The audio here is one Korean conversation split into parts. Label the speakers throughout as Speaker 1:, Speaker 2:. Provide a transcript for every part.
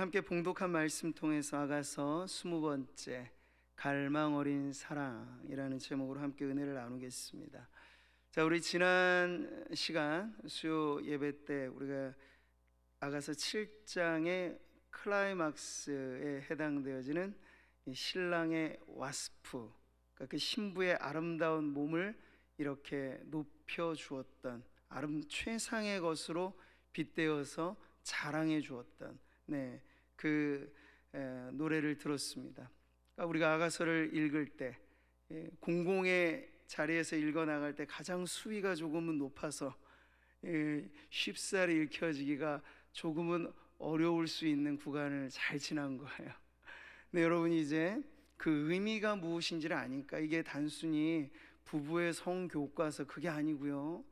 Speaker 1: 함께 봉독한 말씀 통해서 아가서 20번째 갈망 어린 사랑이라는 제목으로 함께 은혜를 나누겠습니다. 자, 우리 지난 시간 수요 예배 때 우리가 아가서 7장의 클라이막스에 해당되어지는 신랑의 와스프, 그러니까 그 신부의 아름다운 몸을 이렇게 높여 주었던, 최상의 것으로 빗대어서 자랑해 주었던 그 노래를 들었습니다. 그러니까 우리가 아가서를 읽을 때 공공의 자리에서 읽어 나갈 때 가장 수위가 조금은 높아서 쉽사리 읽혀지기가 조금은 어려울 수 있는 구간을 잘 지난 거예요. 근데 여러분이 이제 그 의미가 무엇인지를 아니까, 이게 단순히 부부의 성교과서 그게 아니고요,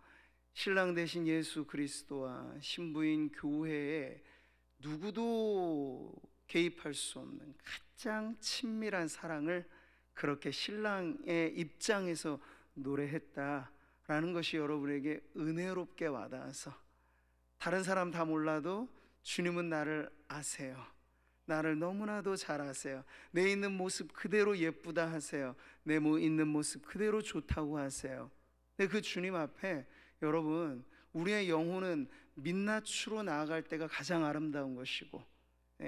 Speaker 1: 신랑 대신 예수 그리스도와 신부인 교회에 누구도 개입할 수 없는 가장 친밀한 사랑을 그렇게 신랑의 입장에서 노래했다라는 것이 여러분에게 은혜롭게 와닿아서, 다른 사람 다 몰라도 주님은 나를 아세요. 나를 너무나도 잘 아세요. 내 있는 모습 그대로 예쁘다 하세요. 내 있는 모습 그대로 좋다고 하세요. 근데 그 주님 앞에 여러분, 우리의 영혼은 민낯으로 나아갈 때가 가장 아름다운 것이고,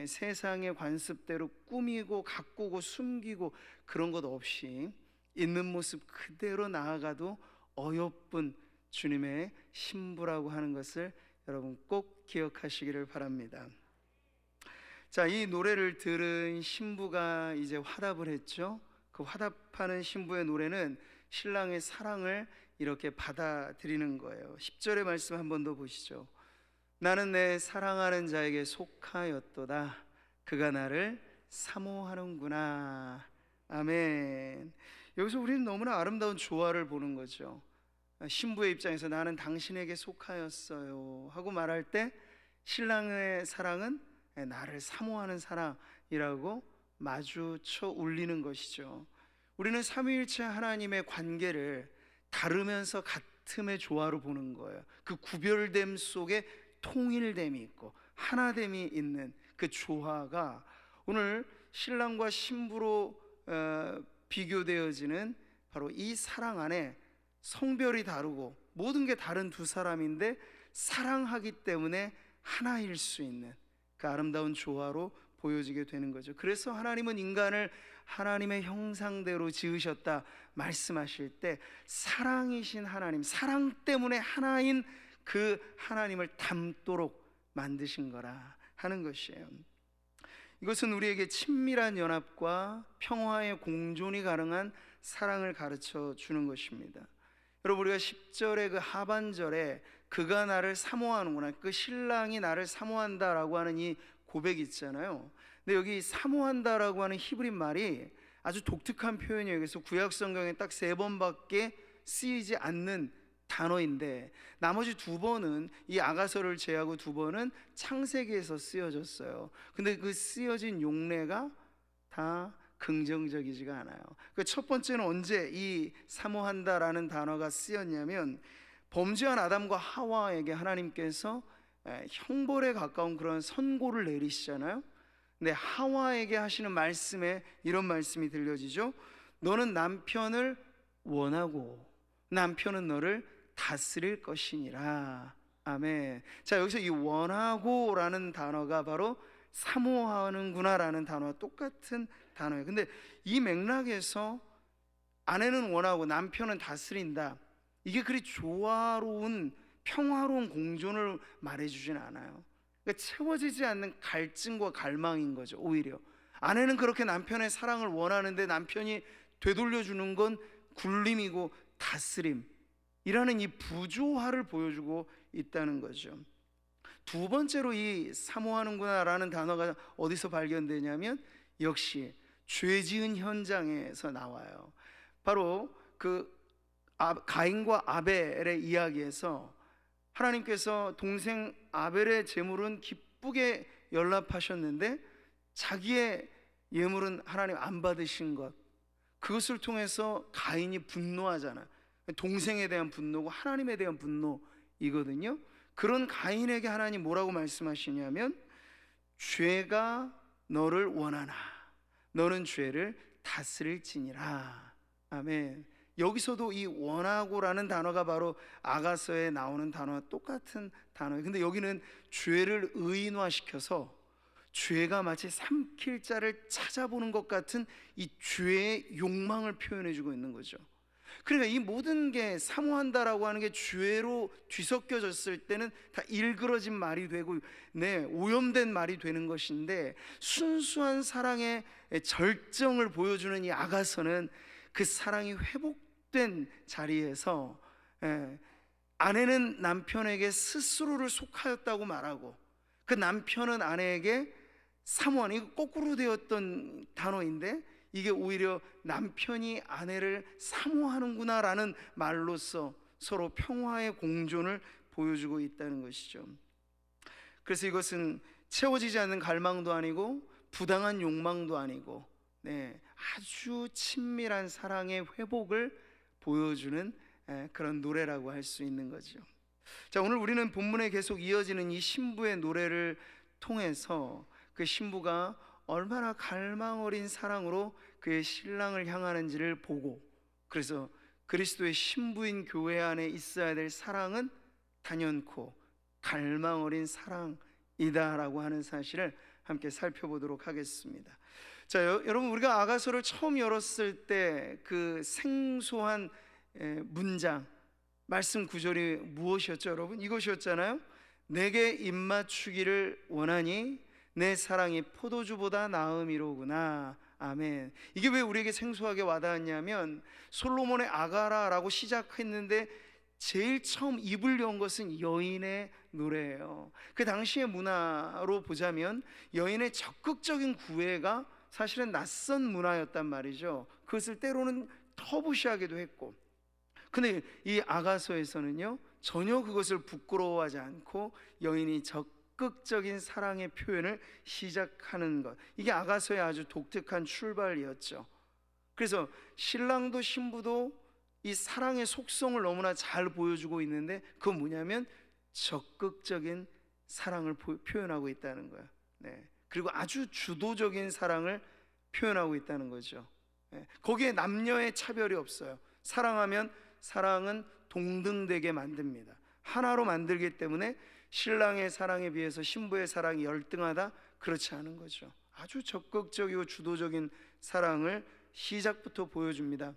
Speaker 1: 세상의 관습대로 꾸미고 가꾸고 숨기고 그런 것 없이 있는 모습 그대로 나아가도 어여쁜 주님의 신부라고 하는 것을 여러분 꼭 기억하시기를 바랍니다. 자, 이 노래를 들은 신부가 이제 화답을 했죠. 그 화답하는 신부의 노래는 신랑의 사랑을 이렇게 받아들이는 거예요. 10절의 말씀 한 번 더 보시죠. 나는 내 사랑하는 자에게 속하였도다. 그가 나를 사모하는구나. 아멘. 여기서 우리는 너무나 아름다운 조화를 보는 거죠. 신부의 입장에서 나는 당신에게 속하였어요 하고 말할 때, 신랑의 사랑은 나를 사모하는 사랑이라고 마주쳐 울리는 것이죠. 우리는 삼위일체 하나님의 관계를 다르면서 같음의 조화로 보는 거예요. 그 구별됨 속에 통일됨이 있고 하나됨이 있는 그 조화가 오늘 신랑과 신부로 비교되어지는 바로 이 사랑 안에 성별이 다르고 모든 게 다른 두 사람인데 사랑하기 때문에 하나일 수 있는 그 아름다운 조화로 보여지게 되는 거죠. 그래서 하나님은 인간을 하나님의 형상대로 지으셨다 말씀하실 때, 사랑이신 하나님, 사랑 때문에 하나인 그 하나님을 닮도록 만드신 거라 하는 것이에요. 이것은 우리에게 친밀한 연합과 평화의 공존이 가능한 사랑을 가르쳐 주는 것입니다. 여러분, 우리가 10절의 그 하반절에 그가 나를 사모하는구나, 그 신랑이 나를 사모한다라고 하는 이 고백이 있잖아요. 근데 여기 사모한다라고 하는 히브리 말이 아주 독특한 표현이에요. 그래서 구약 성경에 딱 3번밖에 쓰이지 않는 단어인데, 나머지 2번은, 이 아가서를 제하고 2번은 창세기에서 쓰여졌어요. 근데 그 쓰여진 용례가 다 긍정적이지가 않아요. 그 첫 번째는 언제 이 사모한다라는 단어가 쓰였냐면, 범죄한 아담과 하와에게 하나님께서 형벌에 가까운 그런 선고를 내리시잖아요. 근데 하와에게 하시는 말씀에 이런 말씀이 들려지죠. 너는 남편을 원하고 남편은 너를 다스릴 것이니라. 아멘. 자, 여기서 이 원하고 라는 단어가 바로 사모하는구나 라는 단어와 똑같은 단어예요. 근데 이 맥락에서 아내는 원하고 남편은 다스린다, 이게 그리 조화로운 평화로운 공존을 말해주진 않아요. 그러니까 채워지지 않는 갈증과 갈망인 거죠. 오히려 아내는 그렇게 남편의 사랑을 원하는데 남편이 되돌려주는 건 굴림이고 다스림이라는 이 부조화를 보여주고 있다는 거죠. 두 번째로 이 사모하는구나 라는 단어가 어디서 발견되냐면, 역시 죄 지은 현장에서 나와요. 바로 그 가인과 아벨의 이야기에서 하나님께서 동생 아벨의 제물은 기쁘게 연락하셨는데 자기의 예물은 하나님 안 받으신 것, 그것을 통해서 가인이 분노하잖아요. 동생에 대한 분노고 하나님에 대한 분노이거든요. 그런 가인에게 하나님 뭐라고 말씀하시냐면, 죄가 너를 원하나 너는 죄를 다스릴지니라. 아멘. 여기서도 이 원하고라는 단어가 바로 아가서에 나오는 단어와 똑같은 단어예요. 근데 여기는 죄를 의인화시켜서 죄가 마치 삼킬 자를 찾아보는 것 같은 이 죄의 욕망을 표현해주고 있는 거죠. 그러니까 이 모든 게 사모한다라고 하는 게 죄로 뒤섞여졌을 때는 다 일그러진 말이 되고 오염된 말이 되는 것인데, 순수한 사랑의 절정을 보여주는 이 아가서는 그 사랑이 회복된 자리에서 아내는 남편에게 스스로를 속하였다고 말하고, 그 남편은 아내에게 사모하는, 이거 거꾸로 되었던 단어인데 이게 오히려 남편이 아내를 사모하는구나 라는 말로써 서로 평화의 공존을 보여주고 있다는 것이죠. 그래서 이것은 채워지지 않는 갈망도 아니고 부당한 욕망도 아니고 아주 친밀한 사랑의 회복을 보여주는 그런 노래라고 할 수 있는 거죠. 자, 오늘 우리는 본문에 계속 이어지는 이 신부의 노래를 통해서 그 신부가 얼마나 갈망 어린 사랑으로 그의 신랑을 향하는지를 보고, 그래서 그리스도의 신부인 교회 안에 있어야 될 사랑은 단연코 갈망 어린 사랑이다라고 하는 사실을 함께 살펴보도록 하겠습니다. 자, 여러분, 우리가 아가서를 처음 열었을 때 그 생소한 문장, 말씀 구절이 무엇이었죠, 여러분? 이것이었잖아요. 내게 입맞추기를 원하니 내 사랑이 포도주보다 나음이로구나. 아멘. 이게 왜 우리에게 생소하게 와닿았냐면, 솔로몬의 아가라라고 시작했는데 제일 처음 입을 연 것은 여인의 노래예요. 그 당시의 문화로 보자면 여인의 적극적인 구애가 사실은 낯선 문화였단 말이죠. 그것을 때로는 터부시하기도 했고, 근데 이 아가서에서는요 전혀 그것을 부끄러워하지 않고 여인이 적극적인 사랑의 표현을 시작하는 것, 이게 아가서의 아주 독특한 출발이었죠. 그래서 신랑도 신부도 이 사랑의 속성을 너무나 잘 보여주고 있는데, 그건 뭐냐면 적극적인 사랑을 표현하고 있다는 거예요. 그리고 아주 주도적인 사랑을 표현하고 있다는 거죠. 거기에 남녀의 차별이 없어요. 사랑은 동등되게 만듭니다. 하나로 만들기 때문에 신랑의 사랑에 비해서 신부의 사랑이 열등하다, 그렇지 않은 거죠. 아주 적극적이고 주도적인 사랑을 시작부터 보여줍니다.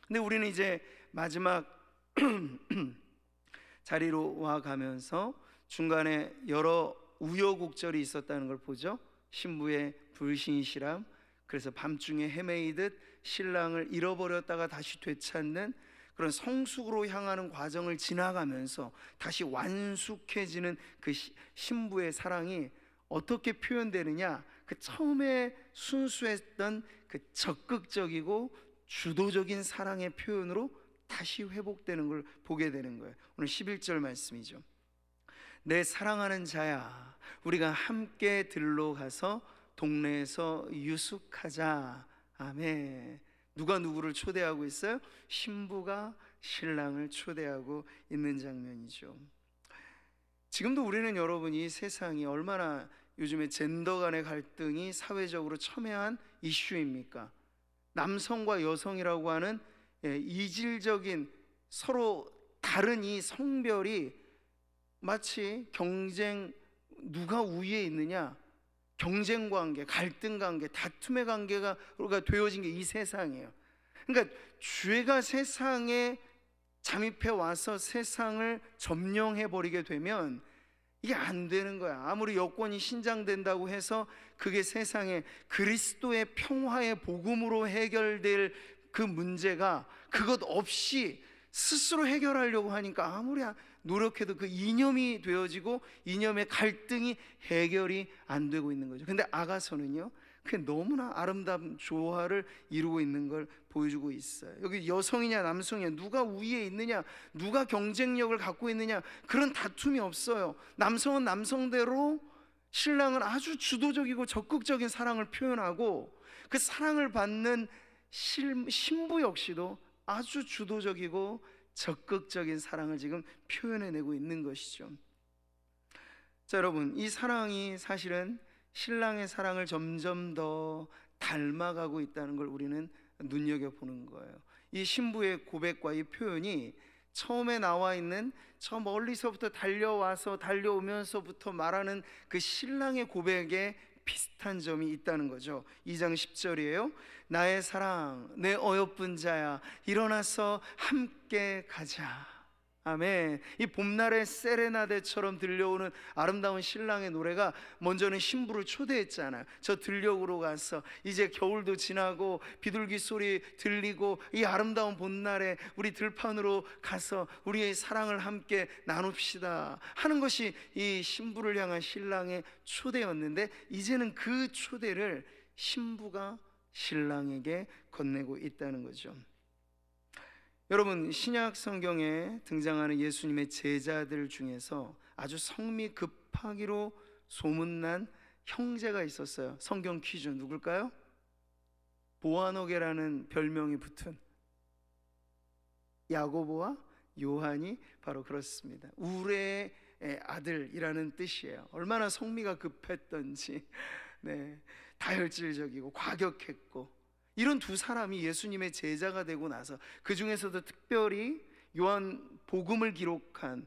Speaker 1: 근데 우리는 이제 마지막 자리로 와 가면서 중간에 여러 우여곡절이 있었다는 걸 보죠. 신부의 불신실함, 그래서 밤중에 헤매이듯 신랑을 잃어버렸다가 다시 되찾는 그런 성숙으로 향하는 과정을 지나가면서 다시 완숙해지는 그 신부의 사랑이 어떻게 표현되느냐, 그 처음에 순수했던 그 적극적이고 주도적인 사랑의 표현으로 다시 회복되는 걸 보게 되는 거예요. 오늘 11절 말씀이죠. 내 사랑하는 자야, 우리가 함께 들로 가서 동네에서 유숙하자. 아멘. 누가 누구를 초대하고 있어요? 신부가 신랑을 초대하고 있는 장면이죠. 지금도 우리는 여러분, 이 세상이 얼마나 요즘에 젠더 간의 갈등이 사회적으로 첨예한 이슈입니까? 남성과 여성이라고 하는 이질적인 서로 다른 이 성별이 마치 경쟁, 누가 우위에 있느냐, 경쟁 관계, 갈등 관계, 다툼의 관계가 되어진 게 이 세상이에요. 그러니까 죄가 세상에 잠입해 와서 세상을 점령해 버리게 되면 이게 안 되는 거야. 아무리 여권이 신장된다고 해서 그게 세상에 그리스도의 평화의 복음으로 해결될 그 문제가 그것 없이 스스로 해결하려고 하니까 아무리 노력해도 그 이념이 되어지고 이념의 갈등이 해결이 안 되고 있는 거죠. 근데 아가서는요, 그게 너무나 아름다운 조화를 이루고 있는 걸 보여주고 있어요. 여기 여성이냐 남성이냐, 누가 우위에 있느냐, 누가 경쟁력을 갖고 있느냐, 그런 다툼이 없어요. 남성은 남성대로, 신랑은 아주 주도적이고 적극적인 사랑을 표현하고, 그 사랑을 받는 신부 역시도 아주 주도적이고 적극적인 사랑을 지금 표현해내고 있는 것이죠. 자, 여러분, 이 사랑이 사실은 신랑의 사랑을 점점 더 닮아가고 있다는 걸 우리는 눈여겨보는 거예요. 이 신부의 고백과 이 표현이 처음에 나와 있는 저 멀리서부터 달려와서 달려오면서부터 말하는 그 신랑의 고백에 비슷한 점이 있다는 거죠. 2장 10절이에요. 나의 사랑, 내 어여쁜 자야, 일어나서 함께 가자. 아멘. 이 봄날의 세레나데처럼 들려오는 아름다운 신랑의 노래가 먼저는 신부를 초대했잖아요. 저 들녘으로 가서 이제 겨울도 지나고 비둘기 소리 들리고 이 아름다운 봄날에 우리 들판으로 가서 우리의 사랑을 함께 나눕시다 하는 것이 이 신부를 향한 신랑의 초대였는데, 이제는 그 초대를 신부가 신랑에게 건네고 있다는 거죠. 여러분, 신약 성경에 등장하는 예수님의 제자들 중에서 아주 성미 급하기로 소문난 형제가 있었어요. 성경 퀴즈 누굴까요? 보아너게라는 별명이 붙은 야고보와 요한이 바로 그렇습니다. 우레의 아들이라는 뜻이에요. 얼마나 성미가 급했던지, 다혈질적이고 과격했고, 이런 두 사람이 예수님의 제자가 되고 나서 그 중에서도 특별히 요한 복음을 기록한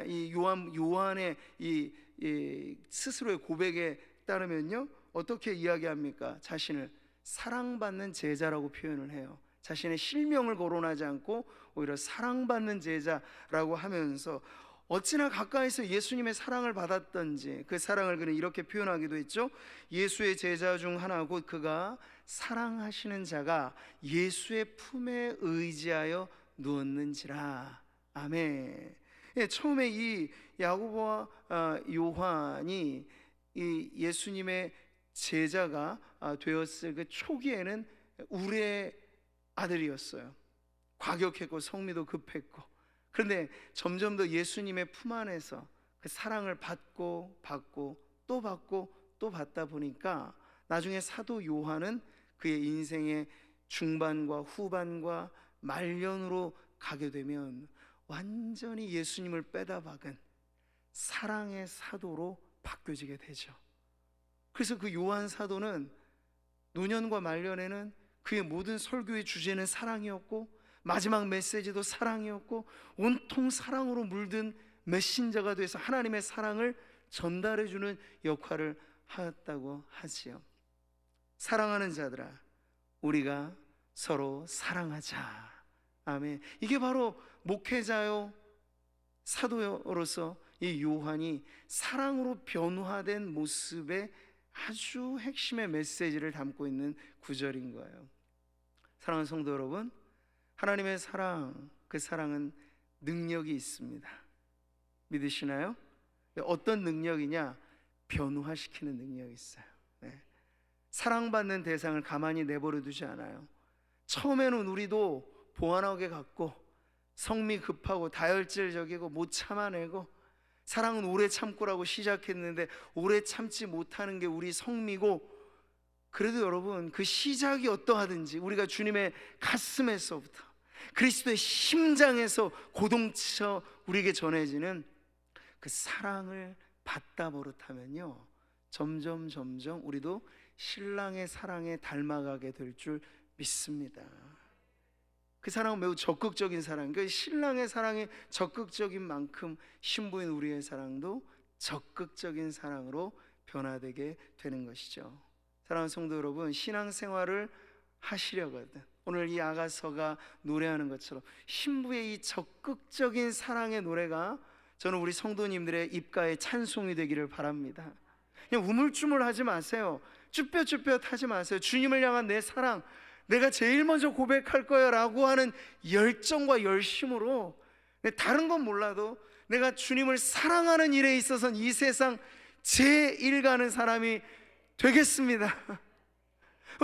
Speaker 1: 이 요한의 이 스스로의 고백에 따르면요, 어떻게 이야기합니까? 자신을 사랑받는 제자라고 표현을 해요. 자신의 실명을 거론하지 않고 오히려 사랑받는 제자라고 하면서 어찌나 가까이서 예수님의 사랑을 받았던지 그 사랑을 그는 이렇게 표현하기도 했죠. 예수의 제자 중 하나 곧 그가 사랑하시는 자가 예수의 품에 의지하여 누웠는지라. 아멘. 처음에 이 야고보와 요한이 이 예수님의 제자가 되었을 그 초기에는 우레의 아들이었어요. 과격했고 성미도 급했고, 그런데 점점 더 예수님의 품 안에서 그 사랑을 받고 또 받고 또 받다 보니까 나중에 사도 요한은 그의 인생의 중반과 후반과 말년으로 가게 되면 완전히 예수님을 빼다 박은 사랑의 사도로 바뀌어지게 되죠. 그래서 그 요한 사도는 노년과 말년에는 그의 모든 설교의 주제는 사랑이었고, 마지막 메시지도 사랑이었고, 온통 사랑으로 물든 메신저가 돼서 하나님의 사랑을 전달해주는 역할을 하였다고 하지요. 사랑하는 자들아, 우리가 서로 사랑하자. 아멘. 이게 바로 목회자요 사도로서 이 요한이 사랑으로 변화된 모습의 아주 핵심의 메시지를 담고 있는 구절인 거예요. 사랑하는 성도 여러분, 하나님의 사랑, 그 사랑은 능력이 있습니다. 믿으시나요? 어떤 능력이냐? 변화시키는 능력이 있어요. 사랑받는 대상을 가만히 내버려 두지 않아요. 처음에는 우리도 보완하게 같고 성미 급하고 다혈질적이고 못 참아내고, 사랑은 오래 참고라고 시작했는데 오래 참지 못하는 게 우리 성미고, 그래도 여러분, 그 시작이 어떠하든지 우리가 주님의 가슴에서부터 그리스도의 심장에서 고동쳐 우리에게 전해지는 그 사랑을 받다 버릇하면요, 점점 우리도 신랑의 사랑에 닮아가게 될 줄 믿습니다. 그 사랑은 매우 적극적인 사랑, 그 신랑의 사랑이 적극적인 만큼 신부인 우리의 사랑도 적극적인 사랑으로 변화되게 되는 것이죠. 사랑하는 성도 여러분, 신앙생활을 하시려거든 오늘 이 아가서가 노래하는 것처럼 신부의 이 적극적인 사랑의 노래가 저는 우리 성도님들의 입가에 찬송이 되기를 바랍니다. 그냥 우물쭈물하지 마세요. 쭈뼛쭈뼛하지 마세요. 주님을 향한 내 사랑, 내가 제일 먼저 고백할 거야 라고 하는 열정과 열심으로, 다른 건 몰라도 내가 주님을 사랑하는 일에 있어서는 이 세상 제일 가는 사람이 되겠습니다.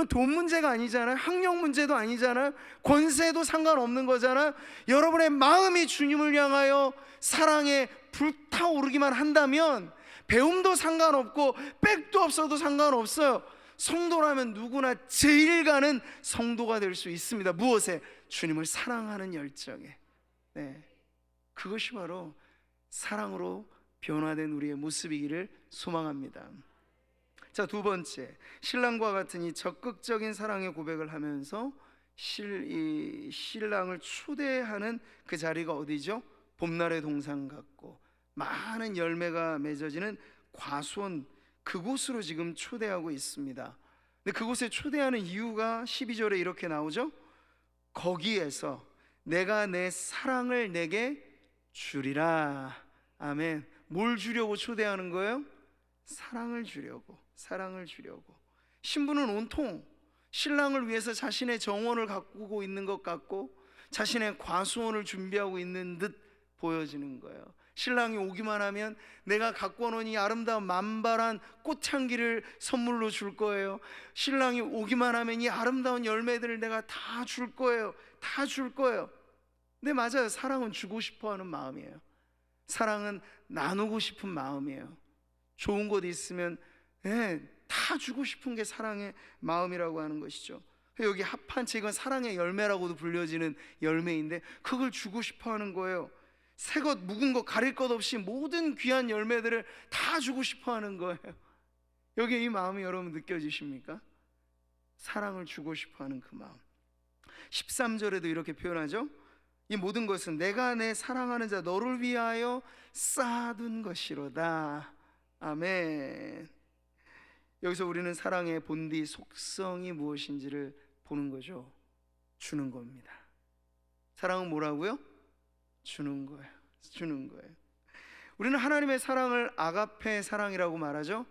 Speaker 1: 돈 문제가 아니잖아요. 학력 문제도 아니잖아요. 권세도 상관없는 거잖아요. 여러분의 마음이 주님을 향하여 사랑에 불타오르기만 한다면 배움도 상관없고 백도 없어도 상관없어요. 성도라면 누구나 제일 가는 성도가 될 수 있습니다. 무엇에? 주님을 사랑하는 열정에. 그것이 바로 사랑으로 변화된 우리의 모습이기를 소망합니다. 자, 두 번째, 신랑과 같은 이 적극적인 사랑의 고백을 하면서 이 신랑을 초대하는 그 자리가 어디죠? 봄날의 동산 같고 많은 열매가 맺어지는 과수원, 그곳으로 지금 초대하고 있습니다. 근데 그곳에 초대하는 이유가 12절에 이렇게 나오죠. 거기에서 내가 내 사랑을 내게 주리라. 아멘. 뭘 주려고 초대하는 거예요? 사랑을 주려고. 사랑을 주려고. 신부는 온통 신랑을 위해서 자신의 정원을 가꾸고 있는 것 같고 자신의 과수원을 준비하고 있는 듯 보여지는 거예요. 신랑이 오기만 하면 내가 갖고 온 이 아름다운 만발한 꽃향기를 선물로 줄 거예요. 신랑이 오기만 하면 이 아름다운 열매들을 내가 다 줄 거예요. 다 줄 거예요. 네, 맞아요. 사랑은 주고 싶어 하는 마음이에요. 사랑은 나누고 싶은 마음이에요. 좋은 것 있으면 다 주고 싶은 게 사랑의 마음이라고 하는 것이죠. 여기 합한 채, 이건 사랑의 열매라고도 불려지는 열매인데 그걸 주고 싶어 하는 거예요. 새것 묵은 것 가릴 것 없이 모든 귀한 열매들을 다 주고 싶어 하는 거예요. 여기 이 마음이 여러분 느껴지십니까? 사랑을 주고 싶어 하는 그 마음. 13절에도 이렇게 표현하죠. 이 모든 것은 내가 내 사랑하는 자 너를 위하여 쌓아둔 것이로다. 아멘. 여기서 우리는 사랑의 본디 속성이 무엇인지를 보는 거죠. 주는 겁니다. 사랑은 뭐라고요? 주는 거예요. 주는 거예요. 우리는 하나님의 사랑을 아가페 사랑이라고 말하죠.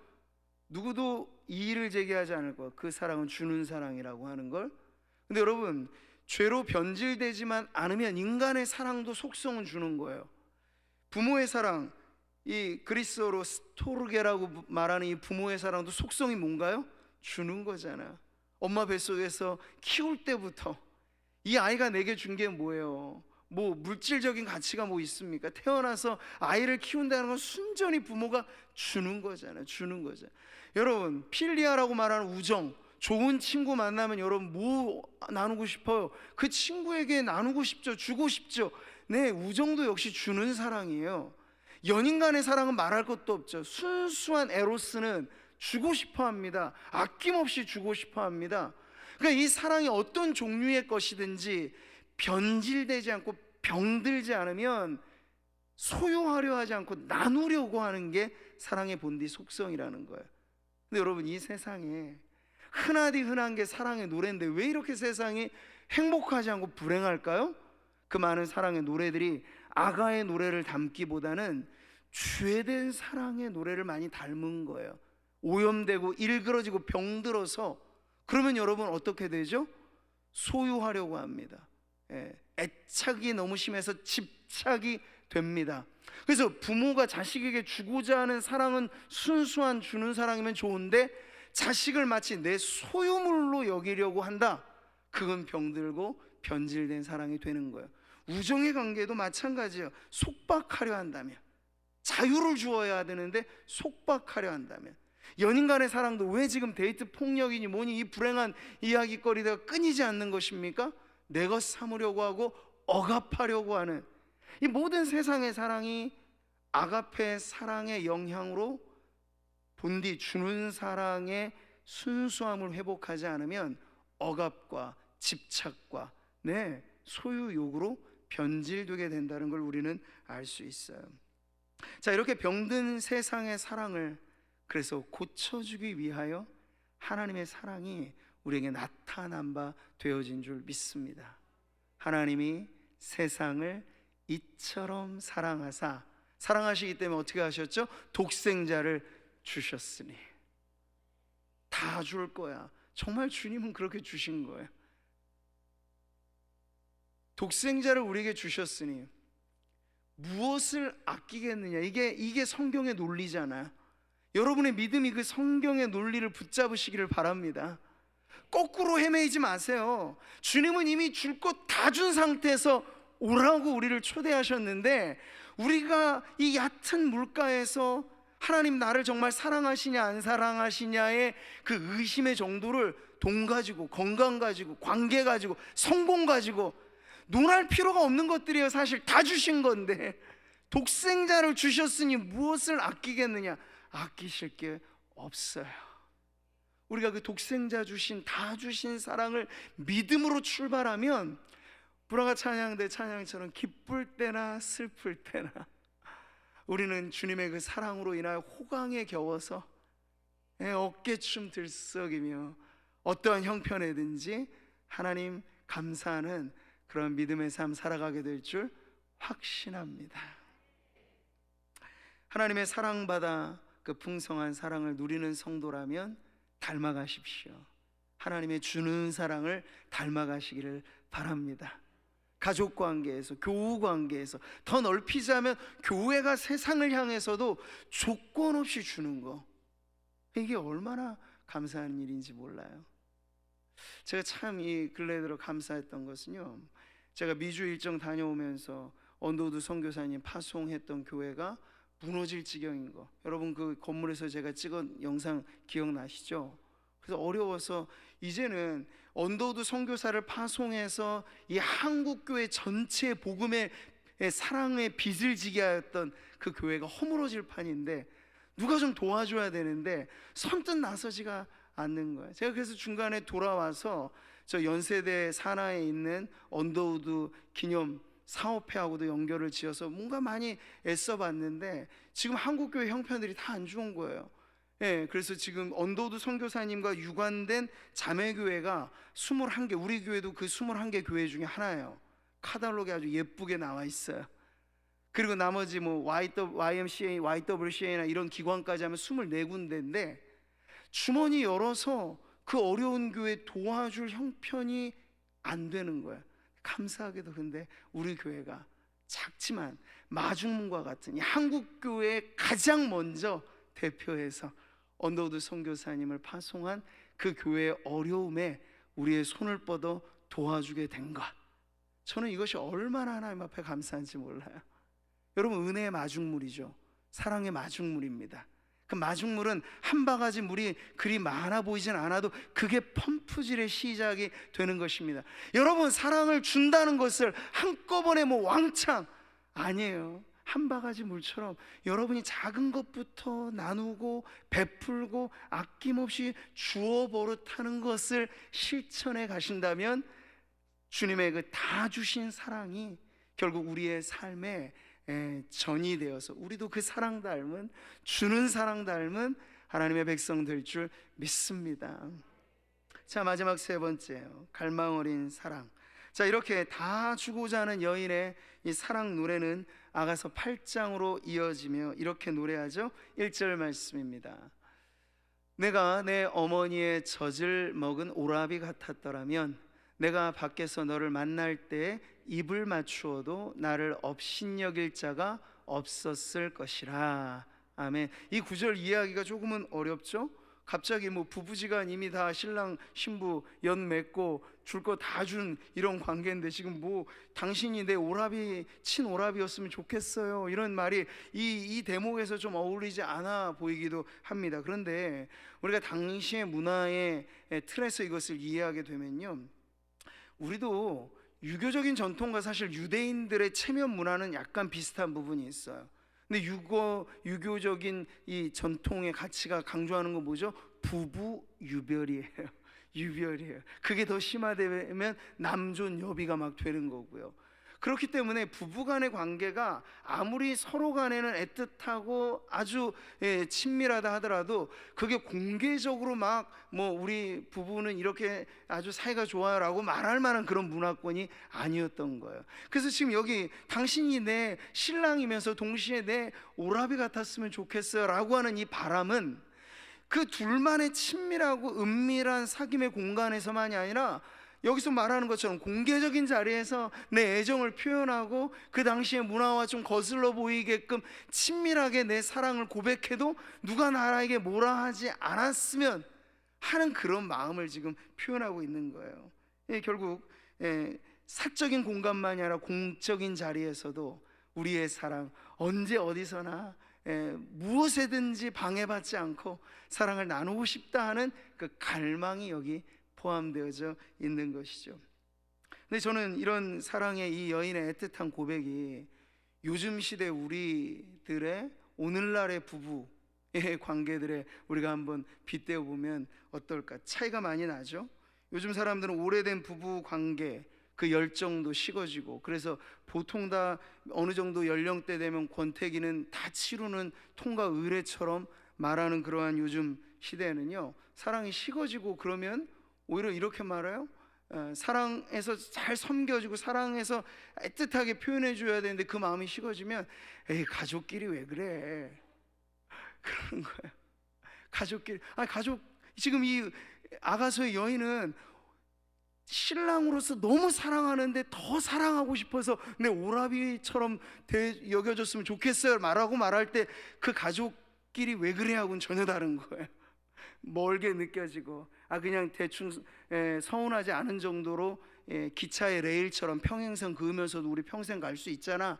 Speaker 1: 누구도 이의를 제기하지 않을 거예요. 그 사랑은 주는 사랑이라고 하는 걸. 근데 여러분, 죄로 변질되지만 않으면 인간의 사랑도 속성은 주는 거예요. 부모의 사랑, 이 그리스어로 스토르게라고 말하는 이 부모의 사랑도 속성이 뭔가요? 주는 거잖아. 엄마 뱃속에서 키울 때부터 이 아이가 내게 준 게 뭐예요? 뭐 물질적인 가치가 뭐 있습니까? 태어나서 아이를 키운다는 건 순전히 부모가 주는 거잖아요. 주는 거죠. 여러분, 필리아라고 말하는 우정, 좋은 친구 만나면 여러분 뭐 나누고 싶어요? 그 친구에게 나누고 싶죠. 주고 싶죠. 네, 우정도 역시 주는 사랑이에요. 연인 간의 사랑은 말할 것도 없죠. 순수한 에로스는 주고 싶어 합니다. 아낌없이 주고 싶어 합니다. 그러니까 이 사랑이 어떤 종류의 것이든지 변질되지 않고 병들지 않으면 소유하려 하지 않고 나누려고 하는 게 사랑의 본디 속성이라는 거예요. 근데 여러분, 이 세상에 흔하디 흔한 게 사랑의 노래인데 왜 이렇게 세상이 행복하지 않고 불행할까요? 그 많은 사랑의 노래들이 아가의 노래를 담기보다는 죄된 사랑의 노래를 많이 닮은 거예요. 오염되고 일그러지고 병들어서. 그러면 여러분 어떻게 되죠? 소유하려고 합니다. 애착이 너무 심해서 집착이 됩니다. 그래서 부모가 자식에게 주고자 하는 사랑은 순수한 주는 사랑이면 좋은데 자식을 마치 내 소유물로 여기려고 한다. 그건 병들고 변질된 사랑이 되는 거예요. 우정의 관계도 마찬가지예요. 속박하려 한다면, 자유를 주어야 되는데 속박하려 한다면, 연인 간의 사랑도 왜 지금 데이트 폭력이니 뭐니 이 불행한 이야기거리가 끊이지 않는 것입니까? 내 것 삼으려고 하고 억압하려고 하는 이 모든 세상의 사랑이 아가페 사랑의 영향으로 본디 주는 사랑의 순수함을 회복하지 않으면 억압과 집착과 소유욕으로 변질되게 된다는 걸 우리는 알 수 있어요. 자, 이렇게 병든 세상의 사랑을 그래서 고쳐주기 위하여 하나님의 사랑이 우리에게 나타난 바 되어진 줄 믿습니다. 하나님이 세상을 이처럼 사랑하사, 사랑하시기 때문에 어떻게 하셨죠? 독생자를 주셨으니. 다 줄 거야. 정말 주님은 그렇게 주신 거예요. 독생자를 우리에게 주셨으니 무엇을 아끼겠느냐. 이게 성경의 논리잖아요. 여러분의 믿음이 그 성경의 논리를 붙잡으시기를 바랍니다. 거꾸로 헤매이지 마세요. 주님은 이미 줄 것 다 준 상태에서 오라고 우리를 초대하셨는데, 우리가 이 얕은 물가에서 하나님 나를 정말 사랑하시냐 안 사랑하시냐의 그 의심의 정도를 돈 가지고, 건강 가지고, 관계 가지고, 성공 가지고 논할 필요가 없는 것들이에요. 사실 다 주신 건데, 독생자를 주셨으니 무엇을 아끼겠느냐. 아끼실 게 없어요. 우리가 그 독생자 주신, 다 주신 사랑을 믿음으로 출발하면 불화가 찬양대 찬양처럼 기쁠 때나 슬플 때나 우리는 주님의 그 사랑으로 인하여 호강에 겨워서 어깨춤 들썩이며 어떠한 형편에든지 하나님 감사하는 그런 믿음의 삶 살아가게 될 줄 확신합니다. 하나님의 사랑받아 그 풍성한 사랑을 누리는 성도라면 닮아가십시오. 하나님의 주는 사랑을 닮아가시기를 바랍니다. 가족 관계에서, 교우 관계에서, 더 넓히자면 교회가 세상을 향해서도 조건 없이 주는 거, 이게 얼마나 감사한 일인지 몰라요. 제가 참 이 근래에 들어 감사했던 것은요, 제가 미주 일정 다녀오면서 언더우드 선교사님 파송했던 교회가 무너질 지경인 거, 여러분 그 건물에서 제가 찍은 영상 기억나시죠? 그래서 어려워서 이제는 언더우드 선교사를 파송해서 이 한국교회 전체 복음의 사랑의 빚을 지게 하였던 그 교회가 허물어질 판인데 누가 좀 도와줘야 되는데 선뜻 나서지가 않는 거예요. 제가 그래서 중간에 돌아와서 저 연세대 산하에 있는 언더우드 기념 사업회하고도 연결을 지어서 뭔가 많이 애써봤는데 지금 한국교회 형편들이 다 안 좋은 거예요. 그래서 지금 언더우드 선교사님과 유관된 자매교회가 21개, 우리 교회도 그 21개 교회 중에 하나예요. 카탈로그에 아주 예쁘게 나와 있어요. 그리고 나머지 뭐 YMCA, YWCA나 이런 기관까지 하면 24군데인데 주머니 열어서 그 어려운 교회 도와줄 형편이 안 되는 거예요. 감사하게도 근데 우리 교회가 작지만 마중문과 같은 이 한국교회에 가장 먼저 대표해서 언더우드 선교사님을 파송한 그 교회의 어려움에 우리의 손을 뻗어 도와주게 된 것, 저는 이것이 얼마나 하나님 앞에 감사한지 몰라요. 여러분, 은혜의 마중물이죠. 사랑의 마중물입니다. 그 마중물은 한 바가지 물이 그리 많아 보이진 않아도 그게 펌프질의 시작이 되는 것입니다. 여러분, 사랑을 준다는 것을 한꺼번에 뭐 왕창 아니에요. 한 바가지 물처럼 여러분이 작은 것부터 나누고 베풀고 아낌없이 주어 버릇하는 것을 실천해 가신다면 주님의 그 다 주신 사랑이 결국 우리의 삶에 전이 되어서 우리도 그 사랑 닮은, 주는 사랑 닮은 하나님의 백성 될 줄 믿습니다. 자, 마지막 세 번째요, 갈망 어린 사랑. 자, 이렇게 다 주고자 하는 여인의 이 사랑 노래는 아가서 8장으로 이어지며 이렇게 노래하죠. 1절 말씀입니다. 내가 내 어머니의 젖을 먹은 오라비 같았더라면 내가 밖에서 너를 만날 때 입을 맞추어도 나를 업신여길 자가 없었을 것이라. 아멘. 이 구절 이해하기가 조금은 어렵죠? 갑자기 뭐 부부지간 이미 다 신랑 신부 연 맺고 줄 거 다 준 이런 관계인데 지금 뭐 당신이 내 오라비, 친오라비였으면 좋겠어요, 이런 말이 이 대목에서 좀 어울리지 않아 보이기도 합니다. 그런데 우리가 당시의 문화의 틀에서 이것을 이해하게 되면요, 우리도 유교적인 전통과 사실 유대인들의 체면 문화는 약간 비슷한 부분이 있어요. 근데 유교적인 이 전통의 가치가 강조하는 건 뭐죠? 부부 유별이에요. 유별이에요. 그게 더 심화되면 남존 여비가 막 되는 거고요. 그렇기 때문에 부부간의 관계가 아무리 서로 간에는 애틋하고 아주 친밀하다 하더라도 그게 공개적으로 막 뭐 우리 부부는 이렇게 아주 사이가 좋아요라고 말할 만한 그런 문화권이 아니었던 거예요. 그래서 지금 여기 당신이 내 신랑이면서 동시에 내 오라비 같았으면 좋겠어요 라고 하는 이 바람은 그 둘만의 친밀하고 은밀한 사귐의 공간에서만이 아니라 여기서 말하는 것처럼 공개적인 자리에서 내 애정을 표현하고 그 당시의 문화와 좀 거슬러 보이게끔 친밀하게 내 사랑을 고백해도 누가 나에게 뭐라 하지 않았으면 하는 그런 마음을 지금 표현하고 있는 거예요. 결국 사적인 공간만이 아니라 공적인 자리에서도 우리의 사랑 언제 어디서나 무엇에든지 방해받지 않고 사랑을 나누고 싶다 하는 그 갈망이 여기 포함되어져 있는 것이죠. 근데 저는 이런 사랑의 이 여인의 애틋한 고백이 요즘 시대 우리들의 오늘날의 부부, 관계들에 우리가 한번 빗대어 보면 어떨까? 차이가 많이 나죠. 요즘 사람들은 오래된 부부 관계 그 열정도 식어지고, 그래서 보통 다 어느 정도 연령대 되면 권태기는 다 치루는 통과 의례처럼 말하는 그러한 요즘 시대에는요, 사랑이 식어지고 그러면 오히려 이렇게 말해요. 사랑해서 잘 섬겨주고 사랑해서 애틋하게 표현해 줘야 되는데 그 마음이 식어지면 에이, 가족끼리 왜 그래, 그러는 거예요. 가족끼리, 가족, 지금 이 아가서의 여인은 신랑으로서 너무 사랑하는데 더 사랑하고 싶어서 내 오라비처럼 여겨줬으면 좋겠어요 말하고 말할 때 그 가족끼리 왜 그래 하고는 전혀 다른 거예요. 멀게 느껴지고, 그냥 대충 서운하지 않은 정도로 기차의 레일처럼 평행선 그으면서도 우리 평생 갈 수 있잖아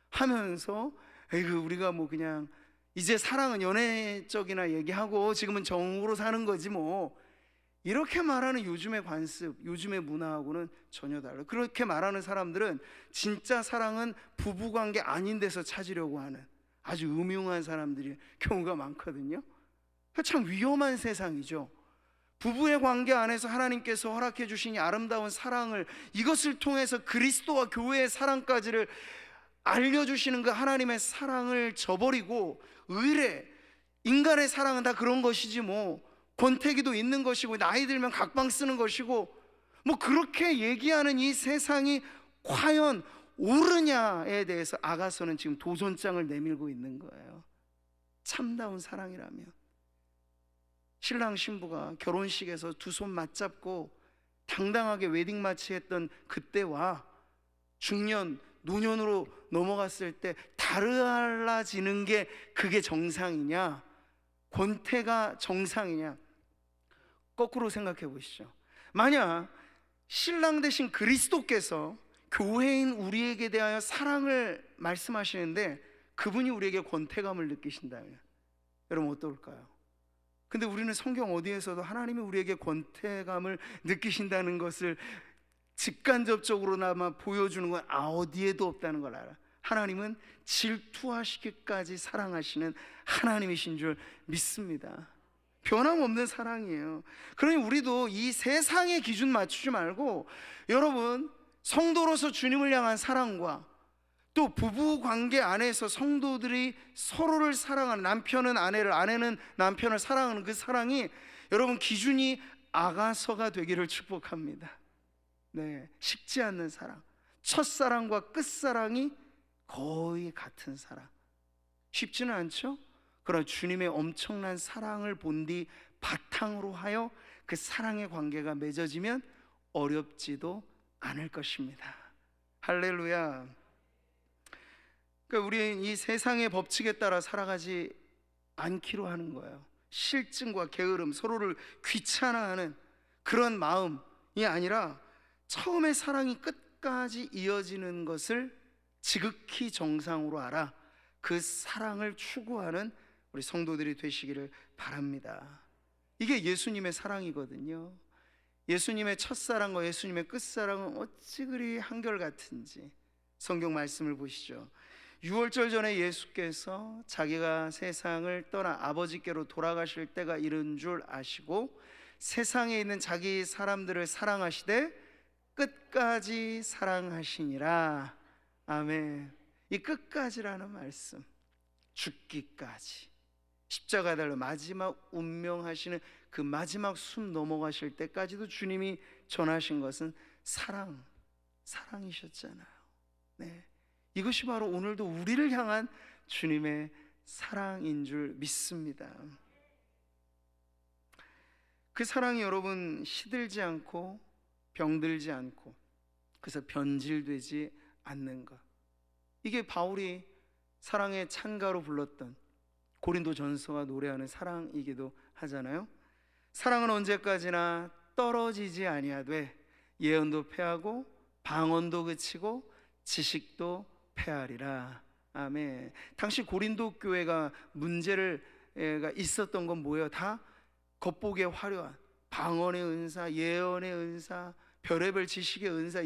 Speaker 1: 하면서, 에이그 우리가 뭐 그냥 이제 사랑은 연애적이나 얘기하고 지금은 정으로 사는 거지 뭐, 이렇게 말하는 요즘의 관습, 요즘의 문화하고는 전혀 달라요. 그렇게 말하는 사람들은 진짜 사랑은 부부관계 아닌 데서 찾으려고 하는 아주 음흉한 사람들이 경우가 많거든요. 참 위험한 세상이죠. 부부의 관계 안에서 하나님께서 허락해 주신 이 아름다운 사랑을, 이것을 통해서 그리스도와 교회의 사랑까지를 알려주시는 그 하나님의 사랑을 저버리고, 의례, 인간의 사랑은 다 그런 것이지 뭐, 권태기도 있는 것이고 나이 들면 각방 쓰는 것이고, 뭐 그렇게 얘기하는 이 세상이 과연 옳으냐에 대해서 아가서는 지금 도전장을 내밀고 있는 거예요. 참다운 사랑이라면 신랑 신부가 결혼식에서 두 손 맞잡고 당당하게 웨딩 마치했던 그때와 중년 노년으로 넘어갔을 때 달라지는 게 그게 정상이냐, 권태가 정상이냐? 거꾸로 생각해 보시죠. 만약 신랑 대신 그리스도께서 교회인 우리에게 대하여 사랑을 말씀하시는데 그분이 우리에게 권태감을 느끼신다면 여러분 어떨까요? 근데 우리는 성경 어디에서도 하나님이 우리에게 권태감을 느끼신다는 것을 직간접적으로나마 보여주는 건 어디에도 없다는 걸 알아. 하나님은 질투하시기까지 사랑하시는 하나님이신 줄 믿습니다. 변함없는 사랑이에요. 그러니 우리도 이 세상의 기준 맞추지 말고, 여러분 성도로서 주님을 향한 사랑과 또 부부 관계 안에서 성도들이 서로를 사랑하는, 남편은 아내를, 아내는 남편을 사랑하는 그 사랑이 여러분 기준이 아가서가 되기를 축복합니다. 네, 식지 않는 사랑, 첫사랑과 끝사랑이 거의 같은 사랑. 쉽지는 않죠? 그러나 주님의 엄청난 사랑을 본 뒤 바탕으로 하여 그 사랑의 관계가 맺어지면 어렵지도 않을 것입니다. 할렐루야. 그러니까 우리는 이 세상의 법칙에 따라 살아가지 않기로 하는 거예요. 실증과 게으름, 서로를 귀찮아하는 그런 마음이 아니라 처음에 사랑이 끝까지 이어지는 것을 지극히 정상으로 알아 그 사랑을 추구하는 우리 성도들이 되시기를 바랍니다. 이게 예수님의 사랑이거든요. 예수님의 첫사랑과 예수님의 끝사랑은 어찌 그리 한결같은지 성경 말씀을 보시죠. 유월절 전에 예수께서 자기가 세상을 떠나 아버지께로 돌아가실 때가 이른 줄 아시고 세상에 있는 자기 사람들을 사랑하시되 끝까지 사랑하시니라. 아멘. 이 끝까지라는 말씀, 죽기까지 십자가에 달려 마지막 운명하시는 그 마지막 숨 넘어가실 때까지도 주님이 전하신 것은 사랑이셨잖아요. 네, 이것이 바로 오늘도 우리를 향한 주님의 사랑인 줄 믿습니다. 그 사랑이 여러분 시들지 않고 병들지 않고 그래서 변질되지 않는 것, 이게 바울이 사랑의 찬가로 불렀던 고린도전서가 노래하는 사랑이기도 하잖아요. 사랑은 언제까지나 떨어지지 아니하되 예언도 패하고 방언도 그치고 지식도 패하리라. 아멘. 당시 고린도 교회가 문제가 있었던 건 뭐예요? 다 겉보기에 화려한 방언의 은사, 예언의 은사, 별의별 지식의 은사,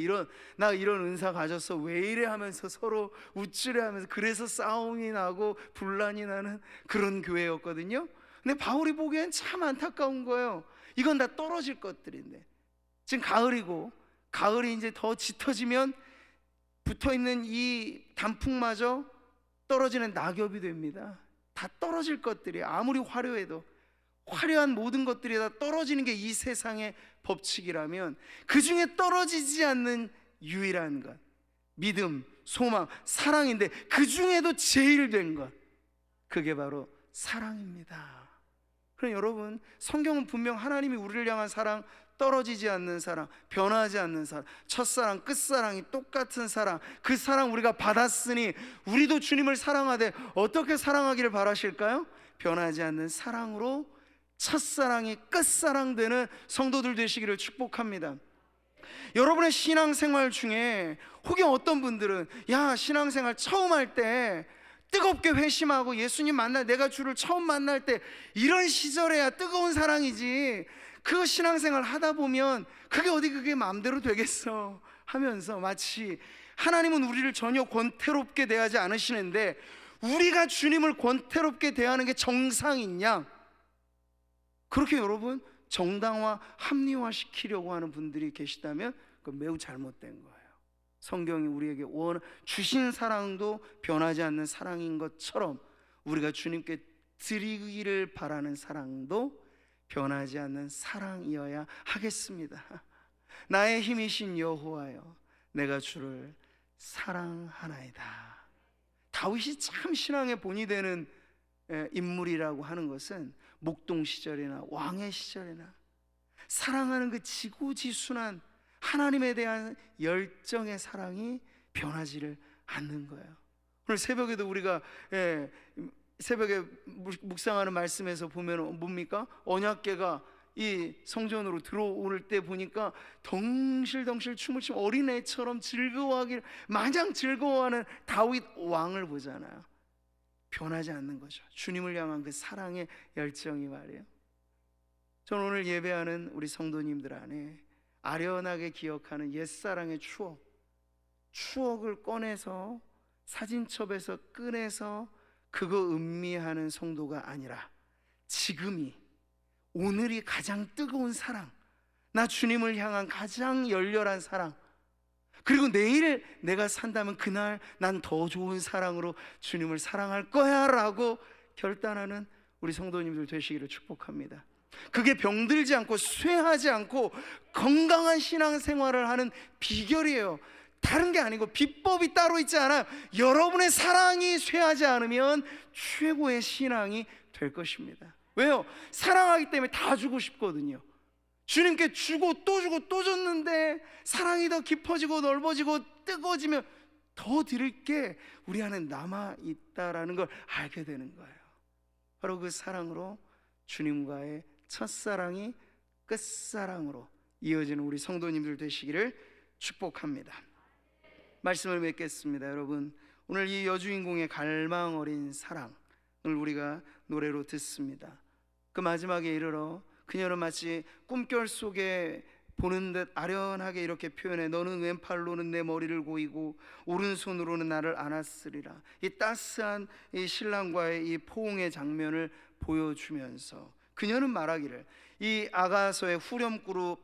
Speaker 1: 나 이런 은사 가졌어, 왜 이래 하면서 서로 우쭐해 하면서, 그래서 싸움이 나고 분란이 나는 그런 교회였거든요. 근데 바울이 보기엔 참 안타까운 거예요. 이건 다 떨어질 것들인데, 지금 가을이 이제 더 짙어지면 붙어있는 이 단풍마저 떨어지는 낙엽이 됩니다. 다 떨어질 것들이, 아무리 화려해도 화려한 모든 것들이 다 떨어지는 게 이 세상의 법칙이라면, 그 중에 떨어지지 않는 유일한 것, 믿음, 소망, 사랑인데 그 중에도 제일 된 것, 그게 바로 사랑입니다. 그럼 여러분, 성경은 분명 하나님이 우리를 향한 사랑, 떨어지지 않는 사랑, 변하지 않는 사랑, 첫사랑, 끝사랑이 똑같은 사랑, 그 사랑 우리가 받았으니 우리도 주님을 사랑하되 어떻게 사랑하기를 바라실까요? 변하지 않는 사랑으로 첫사랑이 끝사랑 되는 성도들 되시기를 축복합니다. 여러분의 신앙생활 중에, 혹은 어떤 분들은 신앙생활 처음 할 때 뜨겁게 회심하고 예수님 내가 주를 처음 만날 때 이런 시절에야 뜨거운 사랑이지, 그 신앙생활 하다 보면 그게 마음대로 되겠어 하면서, 마치 하나님은 우리를 전혀 권태롭게 대하지 않으시는데 우리가 주님을 권태롭게 대하는 게 정상이냐, 그렇게 여러분 정당화, 합리화시키려고 하는 분들이 계시다면 그건 매우 잘못된 거예요. 성경이 우리에게 주신 사랑도 변하지 않는 사랑인 것처럼, 우리가 주님께 드리기를 바라는 사랑도 변하지 않는 사랑이어야 하겠습니다. 나의 힘이신 여호와여, 내가 주를 사랑하나이다. 다윗이 참 신앙의 본이 되는 인물이라고 하는 것은 목동 시절이나 왕의 시절이나 사랑하는 그 지고지순한 하나님에 대한 열정의 사랑이 변하지를 않는 거예요. 오늘 새벽에도 우리가 새벽에 묵상하는 말씀에서 보면 뭡니까? 언약궤가 이 성전으로 들어올 때 보니까 덩실덩실 춤을 추며 어린애처럼 즐거워하기를 마냥 즐거워하는 다윗 왕을 보잖아요. 변하지 않는 거죠. 주님을 향한 그 사랑의 열정이 말이에요. 저는 오늘 예배하는 우리 성도님들 안에 아련하게 기억하는 옛사랑의 추억을 꺼내서 사진첩에서 꺼내서 그거 음미하는 성도가 아니라, 지금이, 오늘이 가장 뜨거운 사랑, 나 주님을 향한 가장 열렬한 사랑, 그리고 내일 내가 산다면 그날 난 더 좋은 사랑으로 주님을 사랑할 거야 라고 결단하는 우리 성도님들 되시기를 축복합니다. 그게 병들지 않고 쇠하지 않고 건강한 신앙생활을 하는 비결이에요. 다른 게 아니고 비법이 따로 있지 않아요. 여러분의 사랑이 쇠하지 않으면 최고의 신앙이 될 것입니다. 왜요? 사랑하기 때문에 다 주고 싶거든요. 주님께 주고 또 줬는데 사랑이 더 깊어지고 넓어지고 뜨거워지면 더 드릴 게 우리 안에 남아있다라는 걸 알게 되는 거예요. 바로 그 사랑으로 주님과의 첫사랑이 끝사랑으로 이어지는 우리 성도님들 되시기를 축복합니다. 말씀을 맺겠습니다. 여러분, 오늘 이 여주인공의 갈망 어린 사랑을 우리가 노래로 듣습니다. 그 마지막에 이르러 그녀는 마치 꿈결 속에 보는 듯 아련하게 이렇게 표현해, 너는 왼팔로는 내 머리를 고이고 오른손으로는 나를 안았으리라. 이 따스한 이 신랑과의 이 포옹의 장면을 보여주면서 그녀는 말하기를, 이 아가서의 후렴구로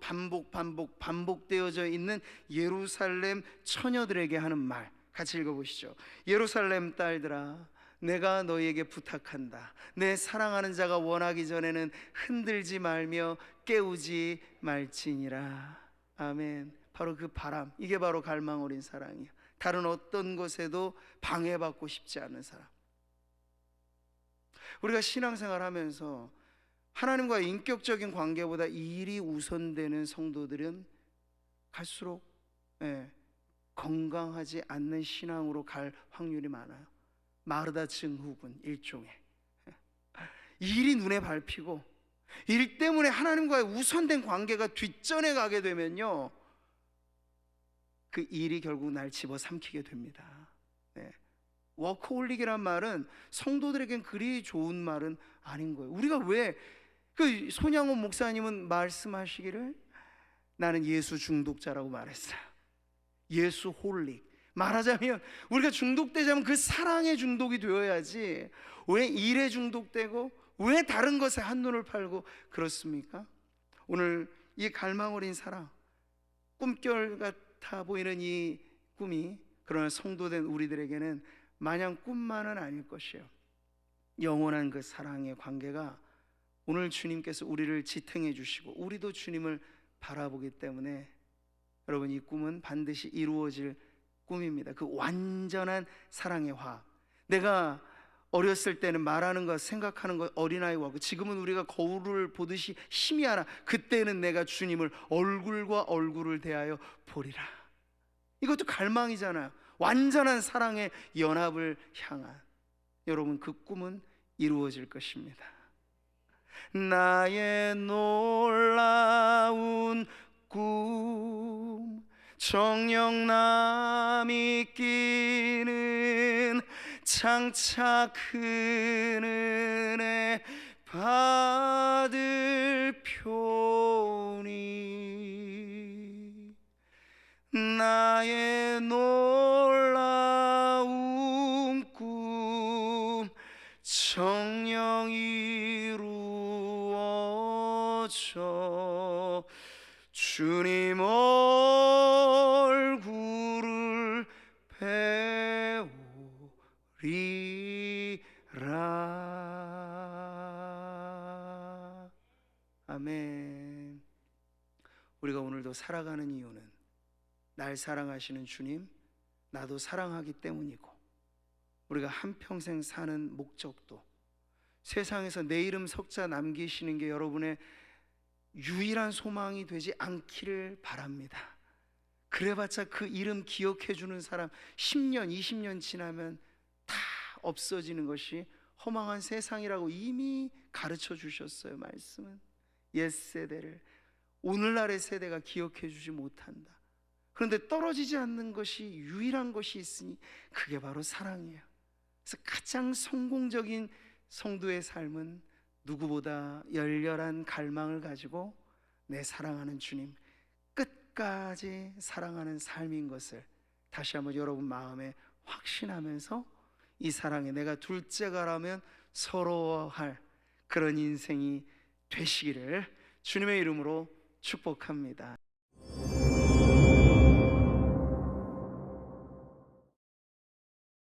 Speaker 1: 반복되어져 있는 예루살렘 처녀들에게 하는 말 같이 읽어보시죠. 예루살렘 딸들아, 내가 너희에게 부탁한다. 내 사랑하는 자가 원하기 전에는 흔들지 말며 깨우지 말지니라. 아멘. 바로 그 바람, 이게 바로 갈망 어린 사랑이에요. 다른 어떤 것에도 방해받고 싶지 않은 사랑. 우리가 신앙생활 하면서 하나님과의 인격적인 관계보다 일이 우선되는 성도들은 갈수록 건강하지 않는 신앙으로 갈 확률이 많아요. 마르다 증후군 일종의, 일이 눈에 밟히고 일 때문에 하나님과의 우선된 관계가 뒷전에 가게 되면요, 그 일이 결국 날 집어삼키게 됩니다. 워커홀릭이란 말은 성도들에겐 그리 좋은 말은 아닌 거예요. 우리가 왜 그 손양원 목사님은 말씀하시기를, 나는 예수 중독자라고 말했어요. 예수 홀릭. 말하자면 우리가 중독되자면 그 사랑에 중독이 되어야지, 왜 일에 중독되고 왜 다른 것에 한눈을 팔고 그렇습니까? 오늘 이 갈망 어린 사랑, 꿈결 같아 보이는 이 꿈이 그러나 성도된 우리들에게는 마냥 꿈만은 아닐 것이에요. 영원한 그 사랑의 관계가 오늘 주님께서 우리를 지탱해 주시고 우리도 주님을 바라보기 때문에 여러분, 이 꿈은 반드시 이루어질 꿈입니다. 그 완전한 사랑의 화합. 내가 어렸을 때는 말하는 것, 생각하는 것 어린아이와 같고, 지금은 우리가 거울을 보듯이 희미하나 그때는 내가 주님을 얼굴과 얼굴을 대하여 보리라. 이것도 갈망이잖아요. 완전한 사랑의 연합을 향한. 여러분, 그 꿈은 이루어질 것입니다. 나의 놀라운 꿈, 정령남이 끼는 장차 큰 은혜 받을 표니, 나의 놀라운 꿈 정령 이루어져 주님 얼굴을 배우리라. 아멘. 우리가 오늘도 살아가는 이유는 날 사랑하시는 주님, 나도 사랑하기 때문이고, 우리가 한평생 사는 목적도 세상에서 내 이름 석자 남기시는 게 여러분의 유일한 소망이 되지 않기를 바랍니다. 그래봤자 그 이름 기억해 주는 사람 10년, 20년 지나면 다 없어지는 것이 허망한 세상이라고 이미 가르쳐 주셨어요. 말씀은 옛세대를 오늘날의 세대가 기억해 주지 못한다. 그런데 떨어지지 않는 것이 유일한 것이 있으니 그게 바로 사랑이에요. 그래서 가장 성공적인 성도의 삶은 누구보다 열렬한 갈망을 가지고 내 사랑하는 주님 끝까지 사랑하는 삶인 것을 다시 한번 여러분 마음에 확신하면서 이 사랑에 내가 둘째가라면 서러워할 그런 인생이 되시기를 주님의 이름으로 축복합니다.